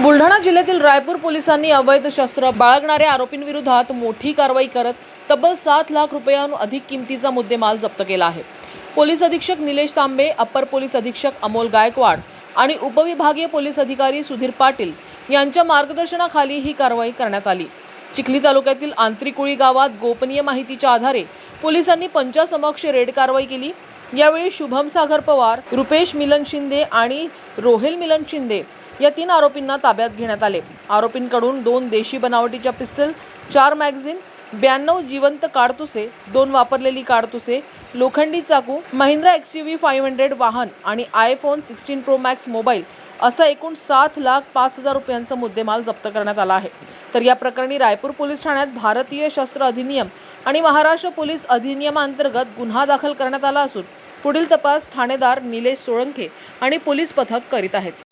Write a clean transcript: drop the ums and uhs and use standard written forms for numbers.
बुलढाणा जिल्ह्यातील रायपूर पोलिसांनी अवैध शस्त्र बाळगणाऱ्या आरोपींविरोधात मोठी कारवाई करत तब्बल 7 लाख रुपयांहून अधिक किमतीचा मुद्देमाल जप्त केला आहे। पोलीस अधीक्षक निलेश तांबे, अप्पर पोलीस अधीक्षक अमोल गायकवाड आणि उपविभागीय पोलीस अधिकारी सुधीर पाटील यांच्या मार्गदर्शनाखाली ही कारवाई करण्यात आली। चिखली तालुक्यातील आंतरिकुळी गावात गोपनीय माहितीच्या आधारे पोलिसांनी पंचासमक्ष रेड कारवाई केली। यावेळी शुभम सागर पवार, रुपेश मिलन शिंदे आणि रोहेल मिलन शिंदे या 3 आरोपींना ताब्यात घेण्यात आले। आरोपींकडून 2 देशी बनावटीच्या पिस्टल, 4 मॅगझिन, 92 जिवंत काडतुसे, 2 वापरलेली काडतुसे, लोखंडी चाकू, महिंद्रा XUV 500 वाहन आणि iPhone 16 Pro Max मोबाईल असा एकूण 7,05,000 रुपयांचा मुद्देमाल जप्त करण्यात आला आहे। तर या प्रकरणी रायपूर पोलीस ठाण्यात भारतीय शस्त्र अधिनियम आणि महाराष्ट्र पोलीस अधिनियमांतर्गत गुन्हा दाखल करण्यात आला असून पुढील तपास ठाणेदार निलेश सोळंके आणि पोलीस पथक करीत आहेत।